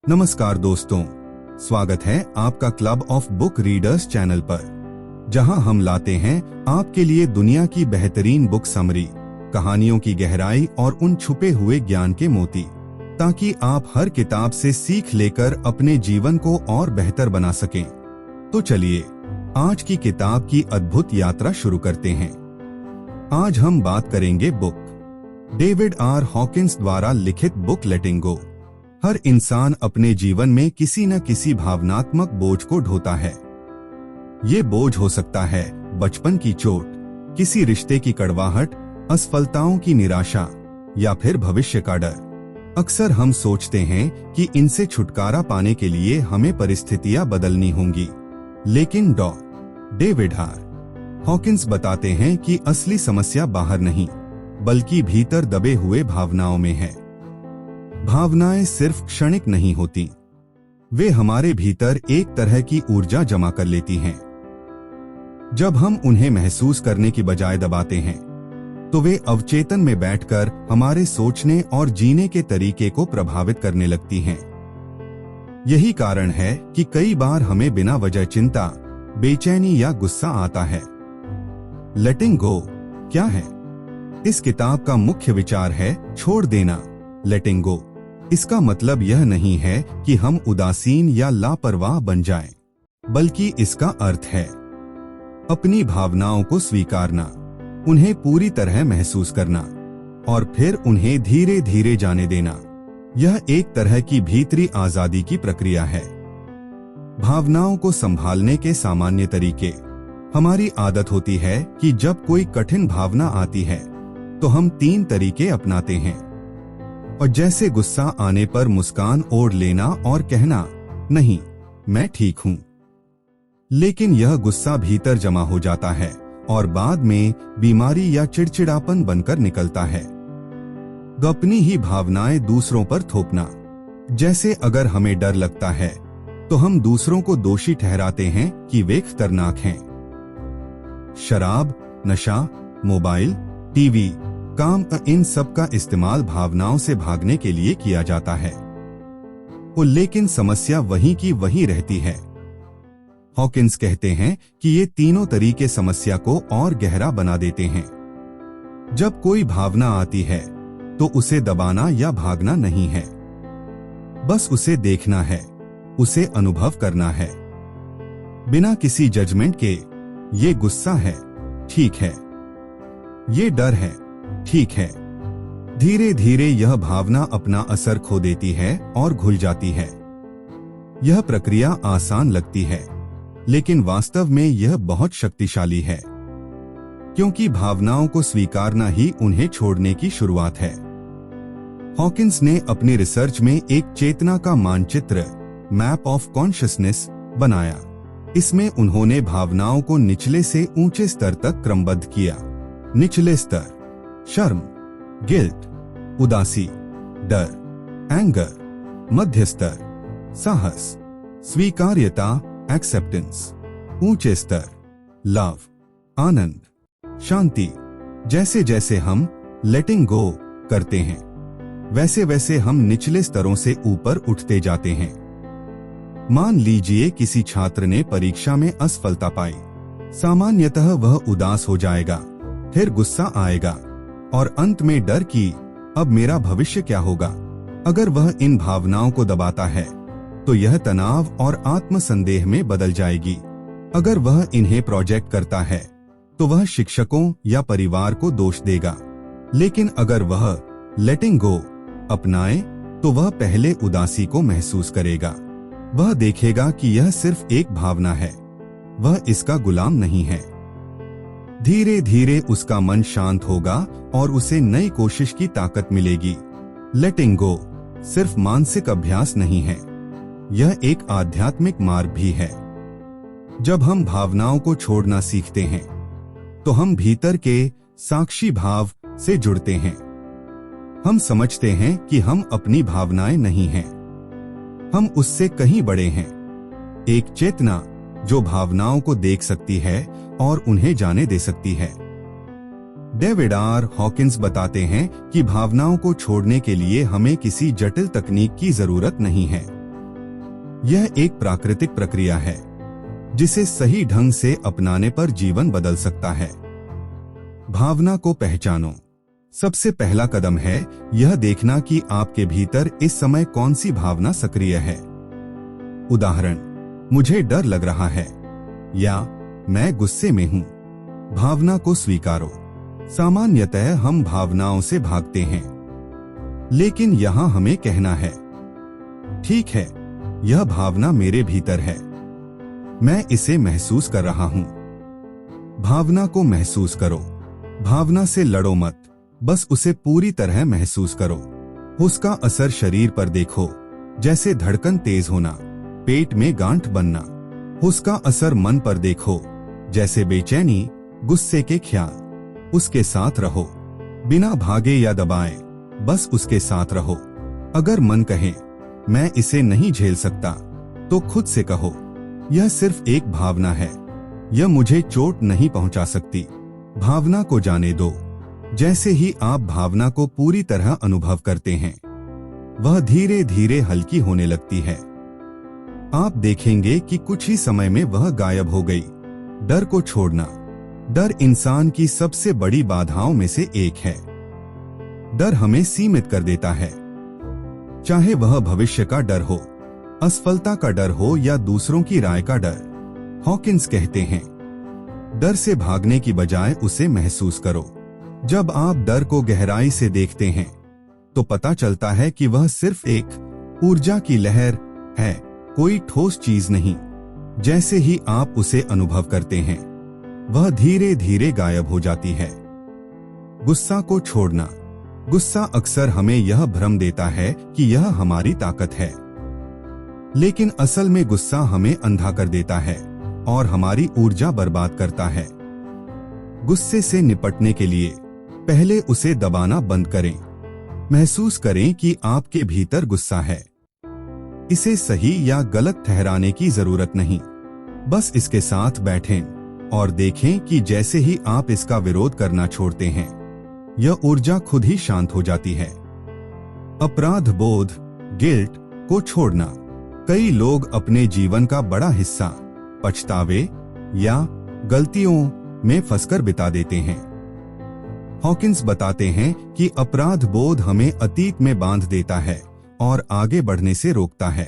नमस्कार दोस्तों, स्वागत है आपका club of book readers channel पर, जहां हम लाते हैं आपके लिए दुनिया की बेहतरीन बुक समरी, कहानियों की गहराई और उन छुपे हुए ज्ञान के मोती, ताकि आप हर किताब से सीख लेकर अपने जीवन को और बेहतर बना सकें। तो चलिए आज की किताब की अद्भुत यात्रा शुरू करते हैं। आज हम बात करेंगे बुक डेविड आर हॉकिंस द्वारा लिखित बुक लेटिंग गो। हर इंसान अपने जीवन में किसी न किसी भावनात्मक बोझ को ढोता है। ये बोझ हो सकता है बचपन की चोट, किसी रिश्ते की कड़वाहट, असफलताओं की निराशा या फिर भविष्य का डर। अक्सर हम सोचते हैं कि इनसे छुटकारा पाने के लिए हमें परिस्थितियां बदलनी होंगी, लेकिन डेविड आर हॉकिंस बताते हैं कि असली समस्या बाहर नहीं, बल्कि भीतर दबे हुए भावनाओं में है। भावनाएं सिर्फ क्षणिक नहीं होती, वे हमारे भीतर एक तरह की ऊर्जा जमा कर लेती हैं। जब हम उन्हें महसूस करने की बजाय दबाते हैं, तो वे अवचेतन में बैठकर हमारे सोचने और जीने के तरीके को प्रभावित करने लगती हैं। यही कारण है कि कई बार हमें बिना वजह चिंता, बेचैनी या गुस्सा आता है। लेटिंग गो क्या है? इस किताब का मुख्य विचार है छोड़ देना। लेटिंग गो इसका मतलब यह नहीं है कि हम उदासीन या लापरवाह बन जाएं, बल्कि इसका अर्थ है अपनी भावनाओं को स्वीकारना, उन्हें पूरी तरह महसूस करना और फिर उन्हें धीरे धीरे जाने देना। यह एक तरह की भीतरी आजादी की प्रक्रिया है। भावनाओं को संभालने के सामान्य तरीके। हमारी आदत होती है कि जब कोई कठिन भावना आती है तो हम 3 तरीके अपनाते हैं, और जैसे गुस्सा आने पर मुस्कान ओढ़ लेना और कहना, नहीं मैं ठीक हूं। लेकिन यह गुस्सा भीतर जमा हो जाता है और बाद में बीमारी या चिड़चिड़ापन बनकर निकलता है। अपनी ही भावनाएं दूसरों पर थोपना। जैसे अगर हमें डर लगता है तो हम दूसरों को दोषी ठहराते हैं कि वे खतरनाक हैं। शराब, नशा, मोबाइल, टीवी, काम, इन सब का इस्तेमाल भावनाओं से भागने के लिए किया जाता है, लेकिन समस्या वहीं की वहीं रहती है। हॉकिंस कहते हैं कि ये तीनों तरीके समस्या को और गहरा बना देते हैं। जब कोई भावना आती है तो उसे दबाना या भागना नहीं है, बस उसे देखना है, उसे अनुभव करना है, बिना किसी जजमेंट के। ये गुस्सा है, ठीक है। ये डर है, ठीक है। धीरे धीरे यह भावना अपना असर खो देती है और घुल जाती है। यह प्रक्रिया आसान लगती है, लेकिन वास्तव में यह बहुत शक्तिशाली है, क्योंकि भावनाओं को स्वीकारना ही उन्हें छोड़ने की शुरुआत है। हॉकिंस ने अपनी रिसर्च में एक चेतना का मानचित्र, मैप ऑफ कॉन्शियसनेस, बनाया। इसमें उन्होंने भावनाओं को निचले से ऊंचे स्तर तक क्रमबद्ध किया। निचले स्तर: शर्म, गिल्ट, उदासी, डर, एंगर। मध्य स्तर: साहस, स्वीकार्यता, एक्सेप्टेंस। ऊंचे स्तर: लव, आनंद, शांति। जैसे जैसे हम लेटिंग गो करते हैं, वैसे वैसे हम निचले स्तरों से ऊपर उठते जाते हैं। मान लीजिए किसी छात्र ने परीक्षा में असफलता पाई। सामान्यतः वह उदास हो जाएगा, फिर गुस्सा आएगा और अंत में डर कि अब मेरा भविष्य क्या होगा। अगर वह इन भावनाओं को दबाता है तो यह तनाव और आत्मसंदेह में बदल जाएगी। अगर वह इन्हें प्रोजेक्ट करता है तो वह शिक्षकों या परिवार को दोष देगा। लेकिन अगर वह लेटिंग गो अपनाए तो वह पहले उदासी को महसूस करेगा। वह देखेगा कि यह सिर्फ एक भावना है, वह इसका गुलाम नहीं है। धीरे धीरे उसका मन शांत होगा और उसे नई कोशिश की ताकत मिलेगी। लेटिंग गो सिर्फ मानसिक अभ्यास नहीं है, यह एक आध्यात्मिक मार्ग भी है। जब हम भावनाओं को छोड़ना सीखते हैं तो हम भीतर के साक्षी भाव से जुड़ते हैं। हम समझते हैं कि हम अपनी भावनाएं नहीं हैं, हम उससे कहीं बड़े हैं। एक चेतना जो भावनाओं को देख सकती है और उन्हें जाने दे सकती है। डेविड आर हॉकिंस बताते हैं कि भावनाओं को छोड़ने के लिए हमें किसी जटिल तकनीक की जरूरत नहीं है। यह एक प्राकृतिक प्रक्रिया है जिसे सही ढंग से अपनाने पर जीवन बदल सकता है। भावना को पहचानो। सबसे पहला कदम है यह देखना कि आपके भीतर इस समय कौन सी भावना सक्रिय है। उदाहरण, मुझे डर लग रहा है या मैं गुस्से में हूं। भावना को स्वीकारो। सामान्यतः हम भावनाओं से भागते हैं, लेकिन यहां हमें कहना है, ठीक है, यह भावना मेरे भीतर है, मैं इसे महसूस कर रहा हूं। भावना को महसूस करो। भावना से लड़ो मत, बस उसे पूरी तरह महसूस करो। उसका असर शरीर पर देखो, जैसे धड़कन तेज होना, पेट में गांठ बनना। उसका असर मन पर देखो, जैसे बेचैनी, गुस्से के ख्याल। उसके साथ रहो, बिना भागे या दबाए, बस उसके साथ रहो। अगर मन कहे मैं इसे नहीं झेल सकता, तो खुद से कहो, यह सिर्फ एक भावना है, यह मुझे चोट नहीं पहुंचा सकती। भावना को जाने दो। जैसे ही आप भावना को पूरी तरह अनुभव करते हैं, वह धीरे धीरे हल्की होने लगती है। आप देखेंगे कि कुछ ही समय में वह गायब हो गई। डर को छोड़ना। डर इंसान की सबसे बड़ी बाधाओं में से एक है। डर हमें सीमित कर देता है, चाहे वह भविष्य का डर हो, असफलता का डर हो या दूसरों की राय का डर। हॉकिंस कहते हैं, डर से भागने की बजाय उसे महसूस करो। जब आप डर को गहराई से देखते हैं, तो पता चलता है कि वह सिर्फ एक ऊर्जा की लहर है, कोई ठोस चीज नहीं। जैसे ही आप उसे अनुभव करते हैं, वह धीरे धीरे गायब हो जाती है। गुस्सा को छोड़ना। गुस्सा अक्सर हमें यह भ्रम देता है कि यह हमारी ताकत है, लेकिन असल में गुस्सा हमें अंधा कर देता है और हमारी ऊर्जा बर्बाद करता है। गुस्से से निपटने के लिए पहले उसे दबाना बंद करें। महसूस करें कि आपके भीतर गुस्सा है। इसे सही या गलत ठहराने की जरूरत नहीं, बस इसके साथ बैठें और देखें कि जैसे ही आप इसका विरोध करना छोड़ते हैं, यह ऊर्जा खुद ही शांत हो जाती है। अपराध बोध, गिल्ट को छोड़ना। कई लोग अपने जीवन का बड़ा हिस्सा पछतावे या गलतियों में फंसकर बिता देते हैं। हॉकिंस बताते हैं कि अपराध बोध हमें अतीत में बांध देता है और आगे बढ़ने से रोकता है।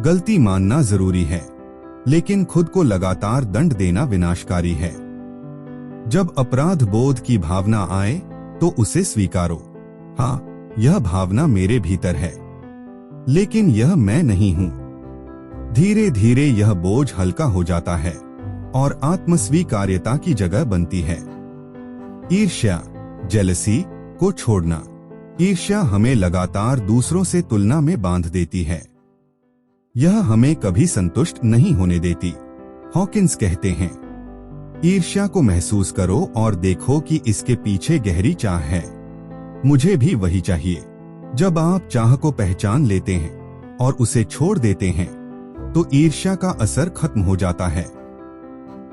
गलती मानना जरूरी है, लेकिन खुद को लगातार दंड देना विनाशकारी है। जब अपराध बोध की भावना आए, तो उसे स्वीकारो। हाँ, यह भावना मेरे भीतर है, लेकिन यह मैं नहीं हूं। धीरे धीरे यह बोझ हल्का हो जाता है और आत्मस्वीकार्यता की जगह बनती है। ईर्ष्या, जेलसी को छोड़ना। ईर्ष्या हमें लगातार दूसरों से तुलना में बांध देती है। यह हमें कभी संतुष्ट नहीं होने देती। हॉकिंस कहते हैं, ईर्ष्या को महसूस करो और देखो कि इसके पीछे गहरी चाह है। मुझे भी वही चाहिए। जब आप चाह को पहचान लेते हैं और उसे छोड़ देते हैं, तो ईर्ष्या का असर खत्म हो जाता है।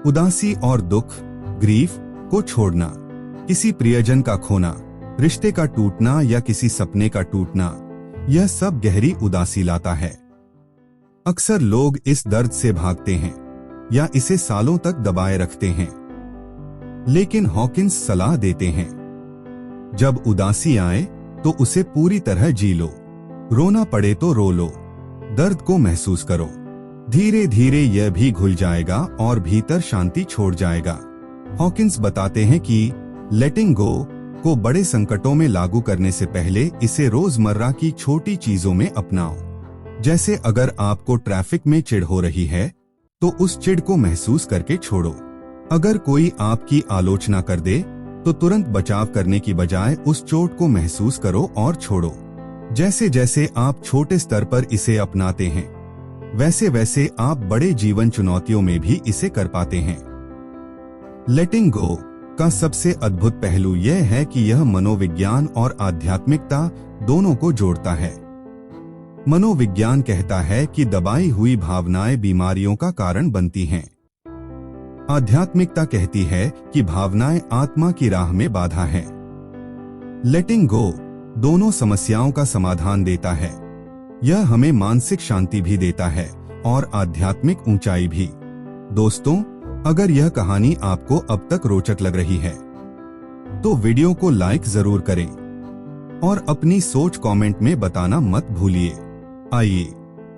उदासी और दुख, ग्रीफ को छोड़ना। किसी प्रियजन का खोना, रिश्ते का टूटना या किसी सपने का टूटना, यह सब गहरी उदासी लाता है। अक्सर लोग इस दर्द से भागते हैं या इसे सालों तक दबाए रखते हैं, लेकिन हॉकिंस सलाह देते हैं, जब उदासी आए तो उसे पूरी तरह जी लो। रोना पड़े तो रो लो। दर्द को महसूस करो। धीरे धीरे यह भी घुल जाएगा और भीतर शांति छोड़ जाएगा। हॉकिंस बताते हैं कि लेटिंग गो को बड़े संकटों में लागू करने से पहले इसे रोजमर्रा की छोटी चीजों में अपनाओ। जैसे अगर आपको ट्रैफिक में चिढ़ हो रही है, तो उस चिढ़ को महसूस करके छोड़ो। अगर कोई आपकी आलोचना कर दे, तो तुरंत बचाव करने की बजाय उस चोट को महसूस करो और छोड़ो। जैसे जैसे आप छोटे स्तर पर इसे अपनाते हैं, वैसे वैसे आप बड़े जीवन चुनौतियों में भी इसे कर पाते हैं। लेटिंग गो का सबसे अद्भुत पहलू यह है कि यह मनोविज्ञान और आध्यात्मिकता दोनों को जोड़ता है। मनोविज्ञान कहता है कि दबाई हुई भावनाएं बीमारियों का कारण बनती हैं। आध्यात्मिकता कहती है कि भावनाएं आत्मा की राह में बाधा हैं। लेटिंग गो दोनों समस्याओं का समाधान देता है। यह हमें मानसिक शांति भी देता है और आध्यात्मिक ऊंचाई भी। दोस्तों, अगर यह कहानी आपको अब तक रोचक लग रही है तो वीडियो को लाइक जरूर करें और अपनी सोच कमेंट में बताना मत भूलिए। आइए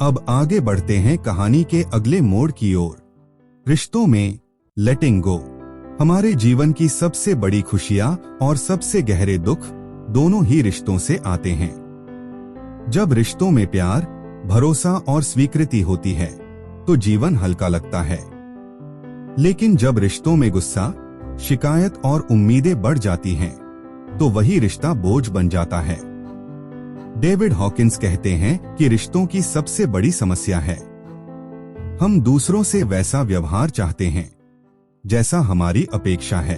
अब आगे बढ़ते हैं कहानी के अगले मोड़ की ओर। रिश्तों में लेटिंग गो। हमारे जीवन की सबसे बड़ी खुशियां और सबसे गहरे दुख दोनों ही रिश्तों से आते हैं। जब रिश्तों में प्यार, भरोसा और स्वीकृति होती है तो जीवन हल्का लगता है। लेकिन जब रिश्तों में गुस्सा, शिकायत और उम्मीदें बढ़ जाती हैं तो वही रिश्ता बोझ बन जाता है। डेविड हॉकिंस कहते हैं कि रिश्तों की सबसे बड़ी समस्या है हम दूसरों से वैसा व्यवहार चाहते हैं जैसा हमारी अपेक्षा है,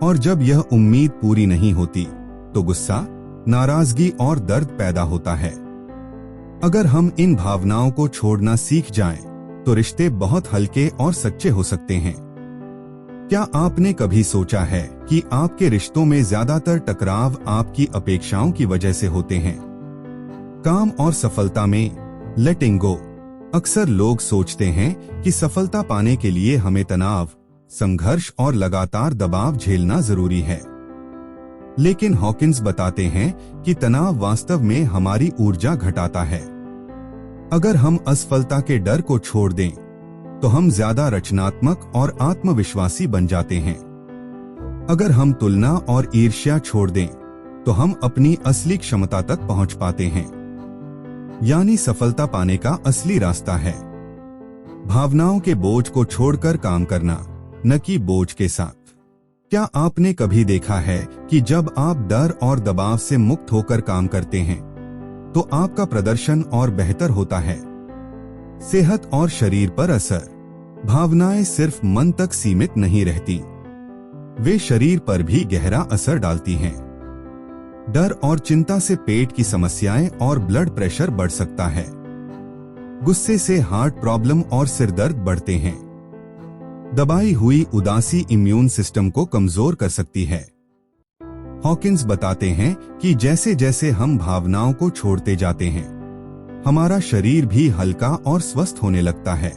और जब यह उम्मीद पूरी नहीं होती तो गुस्सा, नाराजगी और दर्द पैदा होता है। अगर हम इन भावनाओं को छोड़ना सीख जाएं, तो रिश्ते बहुत हल्के और सच्चे हो सकते हैं। क्या आपने कभी सोचा है कि आपके रिश्तों में ज्यादातर टकराव आपकी अपेक्षाओं की वजह से होते हैं? काम और सफलता में लेटिंग गो। अक्सर लोग सोचते हैं कि सफलता पाने के लिए हमें तनाव, संघर्ष और लगातार दबाव झेलना जरूरी है। लेकिन हॉकिंस बताते हैं कि तनाव वास्तव में हमारी ऊर्जा घटाता है। अगर हम असफलता के डर को छोड़ दें तो हम ज्यादा रचनात्मक और आत्मविश्वासी बन जाते हैं। अगर हम तुलना और ईर्ष्या छोड़ दें तो हम अपनी असली क्षमता तक पहुंच पाते हैं। यानी सफलता पाने का असली रास्ता है भावनाओं के बोझ को छोड़कर काम करना, न कि बोझ के साथ। क्या आपने कभी देखा है कि जब आप डर और दबाव से मुक्त होकर काम करते हैं तो आपका प्रदर्शन और बेहतर होता है? सेहत और शरीर पर असर। भावनाएं सिर्फ मन तक सीमित नहीं रहती, वे शरीर पर भी गहरा असर डालती हैं। डर और चिंता से पेट की समस्याएं और ब्लड प्रेशर बढ़ सकता है। गुस्से से हार्ट प्रॉब्लम और सिरदर्द बढ़ते हैं। दबाई हुई उदासी इम्यून सिस्टम को कमजोर कर सकती है। हॉकिंस बताते हैं कि जैसे जैसे हम भावनाओं को छोड़ते जाते हैं, हमारा शरीर भी हल्का और स्वस्थ होने लगता है।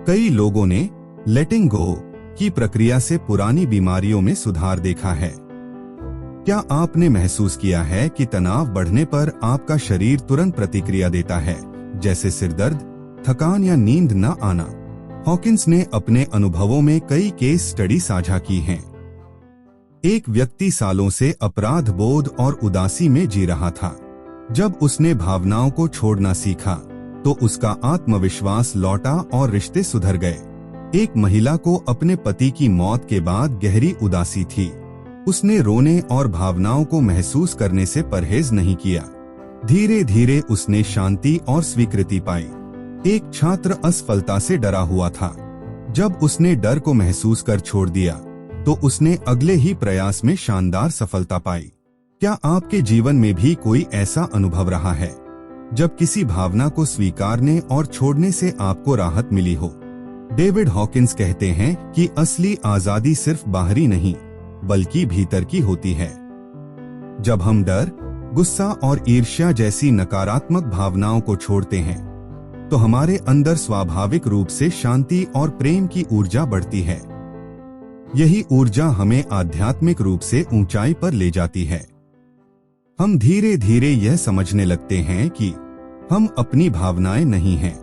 कई लोगों ने लेटिंग गो की प्रक्रिया से पुरानी बीमारियों में सुधार देखा है। क्या आपने महसूस किया है कि तनाव बढ़ने पर आपका शरीर तुरंत प्रतिक्रिया देता है, जैसे सिरदर्द, थकान या नींद न आना? हॉकिंस ने अपने अनुभवों में कई केस स्टडी साझा की हैं। एक व्यक्ति सालों से अपराध बोध और उदासी में जी रहा था। जब उसने भावनाओं को छोड़ना सीखा तो उसका आत्मविश्वास लौटा और रिश्ते सुधर गए। एक महिला को अपने पति की मौत के बाद गहरी उदासी थी। उसने रोने और भावनाओं को महसूस करने से परहेज नहीं किया। धीरे धीरे उसने शांति और स्वीकृति पाई। एक छात्र असफलता से डरा हुआ था। जब उसने डर को महसूस कर छोड़ दिया तो उसने अगले ही प्रयास में शानदार सफलता पाई। क्या आपके जीवन में भी कोई ऐसा अनुभव रहा है जब किसी भावना को स्वीकारने और छोड़ने से आपको राहत मिली हो? डेविड हॉकिंस कहते हैं कि असली आजादी सिर्फ बाहरी नहीं बल्कि भीतर की होती है। जब हम डर, गुस्सा और ईर्ष्या जैसी नकारात्मक भावनाओं को छोड़ते हैं तो हमारे अंदर स्वाभाविक रूप से शांति और प्रेम की ऊर्जा बढ़ती है। यही ऊर्जा हमें आध्यात्मिक रूप से ऊंचाई पर ले जाती है। हम धीरे धीरे यह समझने लगते हैं कि हम अपनी भावनाएं नहीं हैं।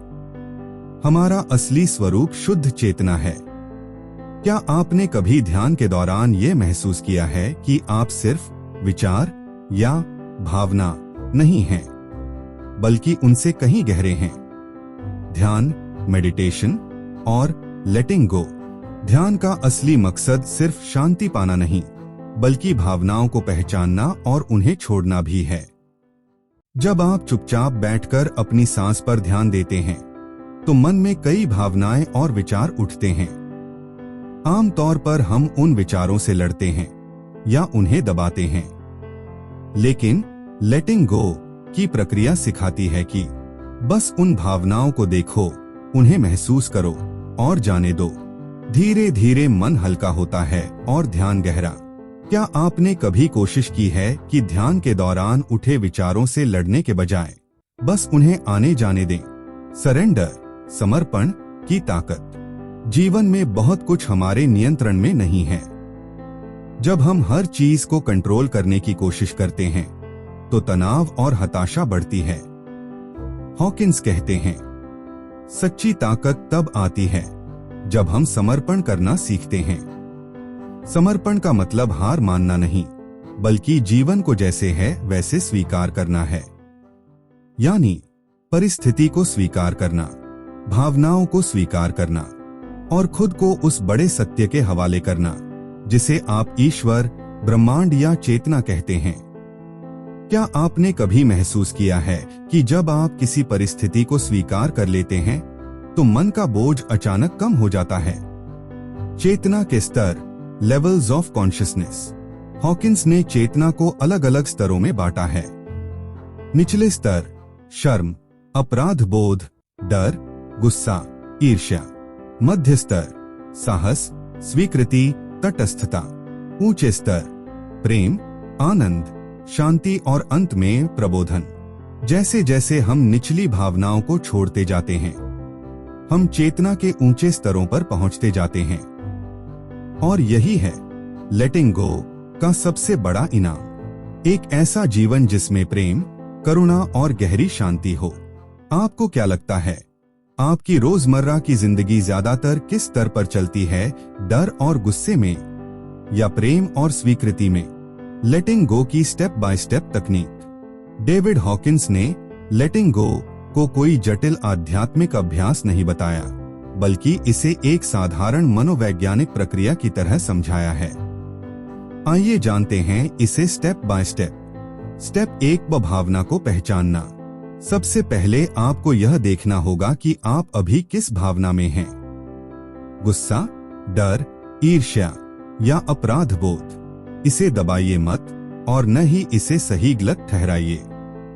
हमारा असली स्वरूप शुद्ध चेतना है। क्या आपने कभी ध्यान के दौरान यह महसूस किया है कि आप सिर्फ विचार या भावना नहीं हैं, बल्कि उनसे कहीं गहरे हैं? ध्यान, मेडिटेशन और लेटिंग गो। ध्यान का असली मकसद सिर्फ शांति पाना नहीं, बल्कि भावनाओं को पहचानना और उन्हें छोड़ना भी है। जब आप चुपचाप बैठकर अपनी सांस पर ध्यान देते हैं, तो मन में कई भावनाएं और विचार उठते हैं। आमतौर पर हम उन विचारों से लड़ते हैं या उन्हें दबाते हैं। लेकिन लेटिंग गो की प्रक्रिया सिखाती है कि बस उन भावनाओं को देखो, उन्हें महसूस करो और जाने दो। धीरे धीरे मन हल्का होता है और ध्यान गहरा। क्या आपने कभी कोशिश की है कि ध्यान के दौरान उठे विचारों से लड़ने के बजाय बस उन्हें आने जाने दें। सरेंडर, समर्पण की ताकत। जीवन में बहुत कुछ हमारे नियंत्रण में नहीं है। जब हम हर चीज को कंट्रोल करने की कोशिश करते हैं तो तनाव और हताशा बढ़ती है। हॉकिंस कहते हैं, सच्ची ताकत तब आती है जब हम समर्पण करना सीखते हैं। समर्पण का मतलब हार मानना नहीं, बल्कि जीवन को जैसे है वैसे स्वीकार करना है। यानी परिस्थिति को स्वीकार करना, भावनाओं को स्वीकार करना और खुद को उस बड़े सत्य के हवाले करना जिसे आप ईश्वर, ब्रह्मांड या चेतना कहते हैं। क्या आपने कभी महसूस किया है कि जब आप किसी परिस्थिति को स्वीकार कर लेते हैं तो मन का बोझ अचानक कम हो जाता है? चेतना के स्तर, लेवल्स ऑफ कॉन्शियसनेस। हॉकिंस ने चेतना को अलग अलग स्तरों में बांटा है। निचले स्तर, शर्म, अपराध बोध, डर, गुस्सा, ईर्ष्या। मध्य स्तर, साहस, स्वीकृति, तटस्थता। ऊंचे स्तर, प्रेम, आनंद, शांति और अंत में प्रबोधन। जैसे जैसे हम निचली भावनाओं को छोड़ते जाते हैं, हम चेतना के ऊंचे स्तरों पर पहुंचते जाते हैं। और यही है लेटिंग गो का सबसे बड़ा इनाम। एक ऐसा जीवन जिसमें प्रेम, करुणा और गहरी शांति हो। आपको क्या लगता है, आपकी रोजमर्रा की जिंदगी ज्यादातर किस स्तर पर चलती है? डर और गुस्से में या प्रेम और स्वीकृति में? लेटिंग गो की स्टेप बाय स्टेप तकनीक। डेविड हॉकिंस ने लेटिंग गो को कोई जटिल आध्यात्मिक अभ्यास नहीं बताया, बल्कि इसे एक साधारण मनोवैज्ञानिक प्रक्रिया की तरह समझाया है। आइए जानते हैं इसे स्टेप बाय स्टेप। स्टेप 1, भावना को पहचानना। सबसे पहले आपको यह देखना होगा कि आप अभी किस भावना में हैं। गुस्सा, डर, ईर्ष्या या अपराध बोध। इसे दबाइए मत और न ही इसे सही गलत ठहराइए।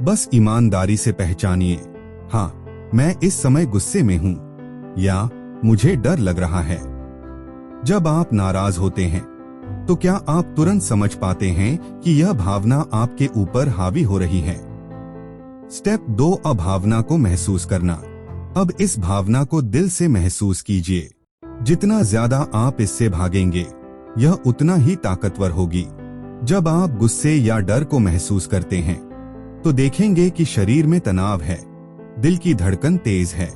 बस ईमानदारी से पहचानिए, हाँ, मैं इस समय गुस्से में हूँ या मुझे डर लग रहा है। जब आप नाराज होते हैं तो क्या आप तुरंत समझ पाते हैं कि यह भावना आपके ऊपर हावी हो रही है? स्टेप 2, भावना को महसूस करना। अब इस भावना को दिल से महसूस कीजिए। जितना ज्यादा आप इससे भागेंगे, यह उतना ही ताकतवर होगी। जब आप गुस्से या डर को महसूस करते हैं तो देखेंगे कि शरीर में तनाव है, दिल की धड़कन तेज है,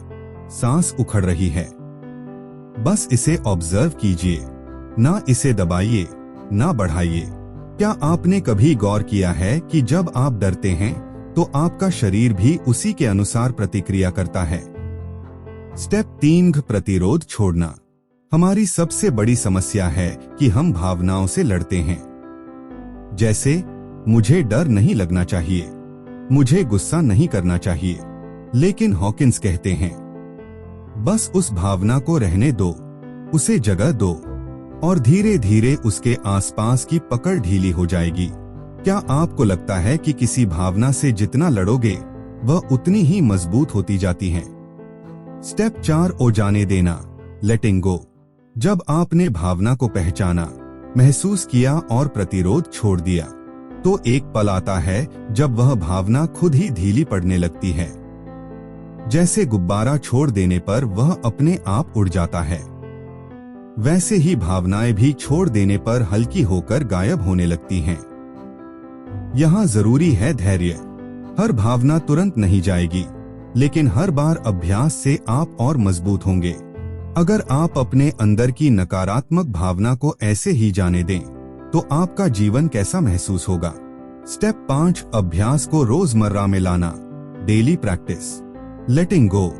सांस उखड़ रही है। बस इसे ऑब्जर्व कीजिए, ना इसे दबाइए, ना बढ़ाइए। क्या आपने कभी गौर किया है कि जब आप डरते हैं तो आपका शरीर भी उसी के अनुसार प्रतिक्रिया करता है? स्टेप 3, प्रतिरोध छोड़ना। हमारी सबसे बड़ी समस्या है कि हम भावनाओं से लड़ते हैं। जैसे, मुझे डर नहीं लगना चाहिए, मुझे गुस्सा नहीं करना चाहिए। लेकिन हॉकिंस कहते हैं, बस उस भावना को रहने दो, उसे जगह दो और धीरे धीरे उसके आसपास की पकड़ ढीली हो जाएगी। क्या आपको लगता है कि किसी भावना से जितना लड़ोगे वह उतनी ही मजबूत होती जाती है? स्टेप 4, जाने देना, लेटिंग गो। जब आपने भावना को पहचाना, महसूस किया और प्रतिरोध छोड़ दिया, तो एक पल आता है जब वह भावना खुद ही ढीली पड़ने लगती है। जैसे गुब्बारा छोड़ देने पर वह अपने आप उड़ जाता है, वैसे ही भावनाएं भी छोड़ देने पर हल्की होकर गायब होने लगती हैं। यहाँ जरूरी है धैर्य। हर भावना तुरंत नहीं जाएगी, लेकिन हर बार अभ्यास से आप और मजबूत होंगे। अगर आप अपने अंदर की नकारात्मक भावना को ऐसे ही जाने दें, तो आपका जीवन कैसा महसूस होगा? स्टेप 5, अभ्यास को रोजमर्रा में लाना, डेली प्रैक्टिस। लेटिंग गो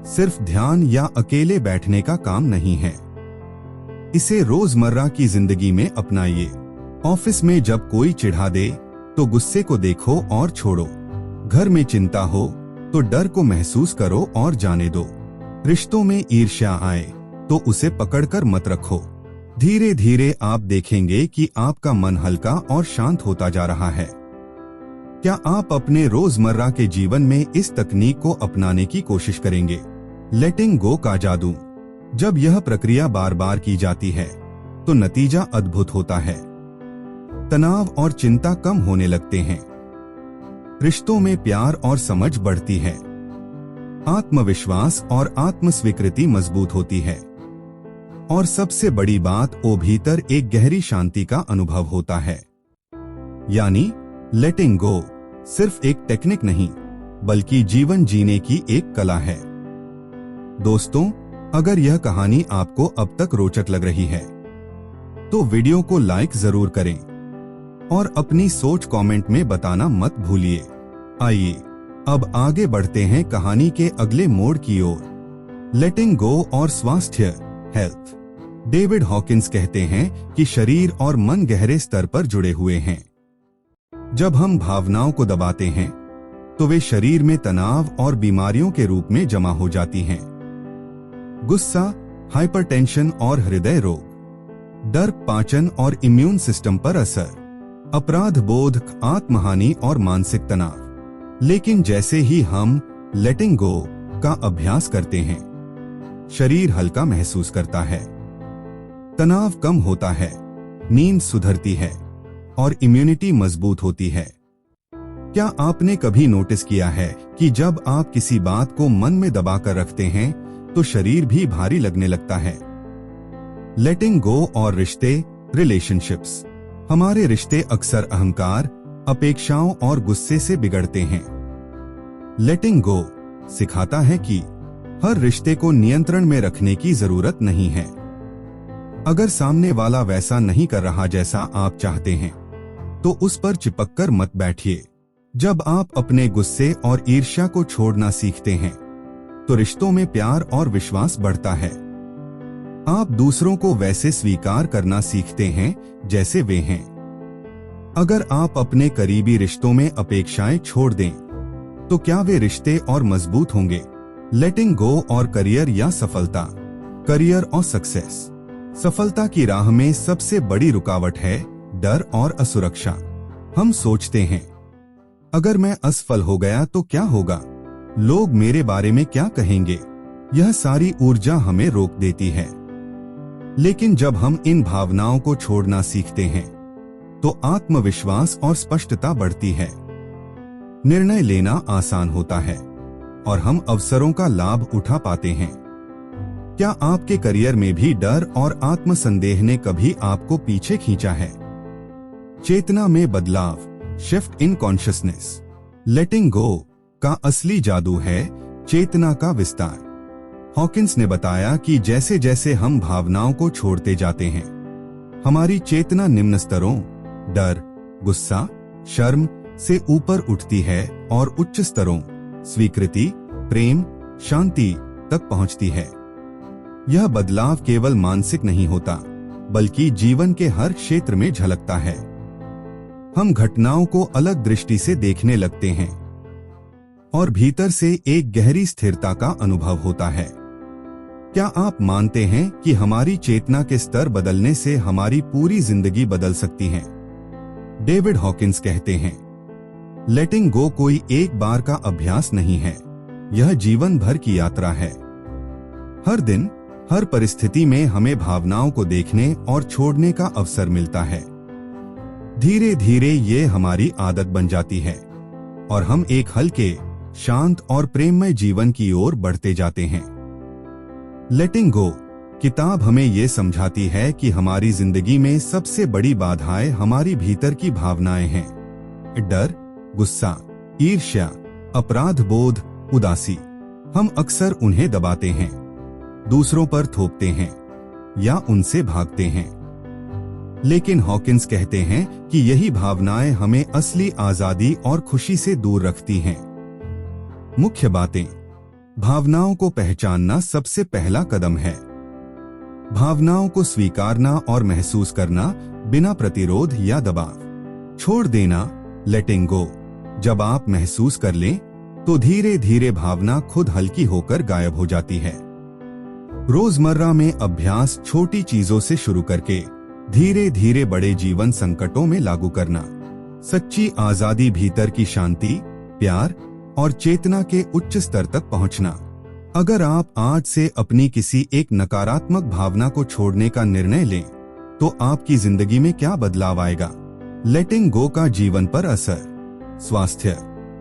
सिर्फ ध्यान या अकेले बैठने का काम नहीं है। इसे रोजमर्रा की जिंदगी में अपनाइए। ऑफिस में जब कोई चिढ़ा दे तो गुस्से को देखो और छोड़ो। घर में चिंता हो तो डर को महसूस करो और जाने दो। रिश्तों में ईर्ष्या आए तो उसे पकड़कर मत रखो। धीरे धीरे आप देखेंगे कि आपका मन हल्का और शांत होता जा रहा है। क्या आप अपने रोजमर्रा के जीवन में इस तकनीक को अपनाने की कोशिश करेंगे? लेटिंग गो का जादू। जब यह प्रक्रिया बार बार की जाती है तो नतीजा अद्भुत होता है। तनाव और चिंता कम होने लगते हैं, रिश्तों में प्यार और समझ बढ़ती है, आत्मविश्वास और आत्मस्वीकृति मजबूत होती है, और सबसे बड़ी बात, वो भीतर एक गहरी शांति का अनुभव होता है। यानी लेटिंग गो सिर्फ एक टेक्निक नहीं, बल्कि जीवन जीने की एक कला है। दोस्तों, अगर यह कहानी आपको अब तक रोचक लग रही है तो वीडियो को लाइक जरूर करें और अपनी सोच कमेंट में बताना मत भूलिए। आइए अब आगे बढ़ते हैं कहानी के अगले मोड़ की ओर, लेटिंग गो और स्वास्थ्य, हेल्थ। डेविड हॉकिंस कहते हैं कि शरीर और मन गहरे स्तर पर जुड़े हुए हैं। जब हम भावनाओं को दबाते हैं तो वे शरीर में तनाव और बीमारियों के रूप में जमा हो जाती हैं। गुस्सा, हाइपरटेंशन और हृदय रोग, डर, पाचन और इम्यून सिस्टम पर असर, अपराध बोध, आत्महानि और मानसिक तनाव। लेकिन जैसे ही हम लेटिंग गो का अभ्यास करते हैं, शरीर हल्का महसूस करता है, तनाव कम होता है, नींद सुधरती है और इम्यूनिटी मजबूत होती है। क्या आपने कभी नोटिस किया है कि जब आप किसी बात को मन में दबाकर रखते हैं तो शरीर भी भारी लगने लगता है? लेटिंग गो और रिश्ते, रिलेशनशिप्स। हमारे रिश्ते अक्सर अहंकार, अपेक्षाओं और गुस्से से बिगड़ते हैं। लेटिंग गो सिखाता है कि हर रिश्ते को नियंत्रण में रखने की जरूरत नहीं है। अगर सामने वाला वैसा नहीं कर रहा जैसा आप चाहते हैं, तो उस पर चिपककर मत बैठिए। जब आप अपने गुस्से और ईर्ष्या को छोड़ना सीखते हैं, तो रिश्तों में प्यार और विश्वास बढ़ता है। आप दूसरों को वैसे स्वीकार करना सीखते हैं जैसे वे हैं। अगर आप अपने करीबी रिश्तों में अपेक्षाएं छोड़ दें, तो क्या वे रिश्ते और मजबूत होंगे? लेटिंग गो और करियर या सफलता, करियर और सक्सेस। सफलता की राह में सबसे बड़ी रुकावट है डर और असुरक्षा। हम सोचते हैं, अगर मैं असफल हो गया तो क्या होगा? लोग मेरे बारे में क्या कहेंगे? यह सारी ऊर्जा हमें रोक देती है। लेकिन जब हम इन भावनाओं को छोड़ना सीखते हैं, तो आत्मविश्वास और स्पष्टता बढ़ती है। निर्णय लेना आसान होता है और हम अवसरों का लाभ उठा पाते हैं। क्या आपके करियर में भी डर और आत्मसंदेह ने कभी आपको पीछे खींचा है? चेतना में बदलाव, शिफ्ट इन कॉन्शियसनेस। लेटिंग गो का असली जादू है चेतना का विस्तार। हॉकिंस ने बताया कि जैसे जैसे हम भावनाओं को छोड़ते जाते हैं, हमारी चेतना निम्न स्तरों, डर, गुस्सा, शर्म से ऊपर उठती है और उच्च स्तरों, स्वीकृति, प्रेम, शांति तक पहुंचती है। यह बदलाव केवल मानसिक नहीं होता, बल्कि जीवन के हर क्षेत्र में झलकता है। हम घटनाओं को अलग दृष्टि से देखने लगते हैं और भीतर से एक गहरी स्थिरता का अनुभव होता है। क्या आप मानते हैं कि हमारी चेतना के स्तर बदलने से हमारी पूरी जिंदगी बदल सकती है? डेविड हॉकिंस कहते हैं, लेटिंग गो कोई एक बार का अभ्यास नहीं है, यह जीवन भर की यात्रा है। हर दिन, हर परिस्थिति में हमें भावनाओं को देखने और छोड़ने का अवसर मिलता है। धीरे धीरे ये हमारी आदत बन जाती है और हम एक हल्के, शांत और प्रेममय जीवन की ओर बढ़ते जाते हैं। लेटिंग गो किताब हमें ये समझाती है कि हमारी जिंदगी में सबसे बड़ी बाधाएं हमारी भीतर की भावनाएं हैं। डर, गुस्सा, ईर्ष्या, अपराध बोध, उदासी। हम अक्सर उन्हें दबाते हैं, दूसरों पर थोपते हैं या उनसे भागते हैं। लेकिन हॉकिंस कहते हैं कि यही भावनाएं हमें असली आजादी और खुशी से दूर रखती हैं। मुख्य बातें। भावनाओं को पहचानना सबसे पहला कदम है। भावनाओं को स्वीकारना और महसूस करना बिना प्रतिरोध या दबाव। छोड़ देना, लेटिंग गो। जब आप महसूस कर लें, तो धीरे धीरे भावना खुद हल्की होकर गायब हो जाती है। रोजमर्रा में अभ्यास, छोटी चीजों से शुरू करके धीरे धीरे बड़े जीवन संकटों में लागू करना। सच्ची आजादी भीतर की शांति, प्यार और चेतना के उच्च स्तर तक पहुंचना। अगर आप आज से अपनी किसी एक नकारात्मक भावना को छोड़ने का निर्णय लें, तो आपकी जिंदगी में क्या बदलाव आएगा? लेटिंग गो का जीवन पर असर। स्वास्थ्य।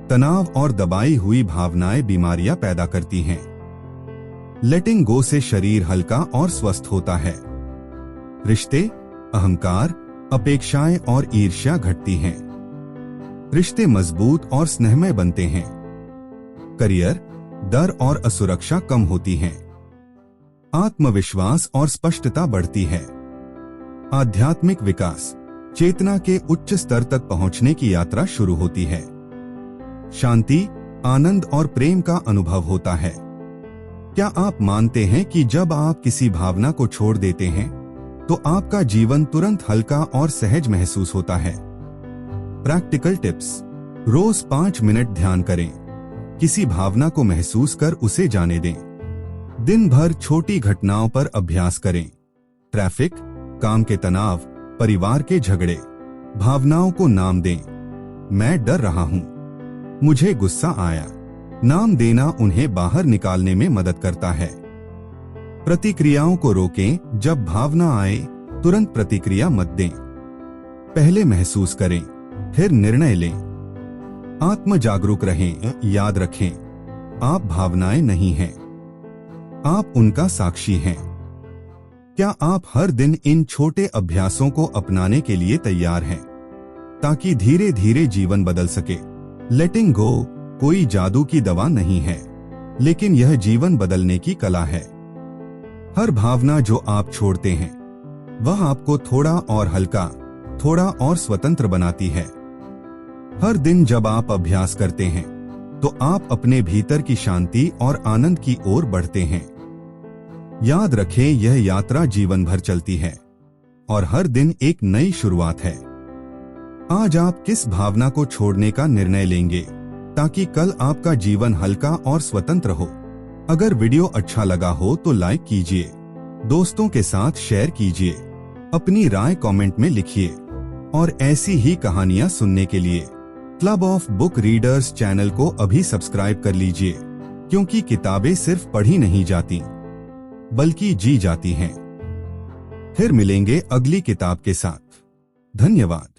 तनाव और दबाई हुई भावनाएं बीमारियां पैदा करती हैं। लेटिंग गो से शरीर हल्का और स्वस्थ होता है। रिश्ते, अहंकार, अपेक्षाएं और ईर्ष्या घटती हैं। रिश्ते मजबूत और स्नेहमय बनते हैं। करियर, डर और असुरक्षा कम होती हैं। आत्मविश्वास और स्पष्टता बढ़ती है। आध्यात्मिक विकास, चेतना के उच्च स्तर तक पहुंचने की यात्रा शुरू होती है। शांति, आनंद और प्रेम का अनुभव होता है। क्या आप मानते हैं कि जब आप किसी भावना को छोड़ देते हैं तो आपका जीवन तुरंत हल्का और सहज महसूस होता है? Practical tips. रोज 5 मिनट ध्यान करें। किसी भावना को महसूस कर उसे जाने दें। दिन भर छोटी घटनाओं पर अभ्यास करें। ट्रैफिक, काम के तनाव, परिवार के झगड़े। भावनाओं को नाम दें। मैं डर रहा हूं, मुझे गुस्सा आया। नाम देना उन्हें बाहर निकालने में मदद करता है। प्रतिक्रियाओं को रोकें। जब भावना आए तुरंत प्रतिक्रिया मत दें। पहले महसूस करें, फिर निर्णय लें। आत्म जागरूक रहें। याद रखें, आप भावनाएं नहीं हैं, आप उनका साक्षी हैं। क्या आप हर दिन इन छोटे अभ्यासों को अपनाने के लिए तैयार हैं, ताकि धीरे धीरे जीवन बदल सके? लेटिंग गो कोई जादू की दवा नहीं है, लेकिन यह जीवन बदलने की कला है। हर भावना जो आप छोड़ते हैं वह आपको थोड़ा और हल्का, थोड़ा और स्वतंत्र बनाती है। हर दिन जब आप अभ्यास करते हैं तो आप अपने भीतर की शांति और आनंद की ओर बढ़ते हैं। याद रखें, यह यात्रा जीवन भर चलती है और हर दिन एक नई शुरुआत है। आज आप किस भावना को छोड़ने का निर्णय लेंगे ताकि कल आपका जीवन हल्का और स्वतंत्र हो? अगर वीडियो अच्छा लगा हो तो लाइक कीजिए, दोस्तों के साथ शेयर कीजिए, अपनी राय कमेंट में लिखिए और ऐसी ही कहानियां सुनने के लिए club of book readers channel को अभी सब्सक्राइब कर लीजिए, क्योंकि किताबें सिर्फ पढ़ी नहीं जाती बल्कि जी जाती हैं। फिर मिलेंगे अगली किताब के साथ। धन्यवाद।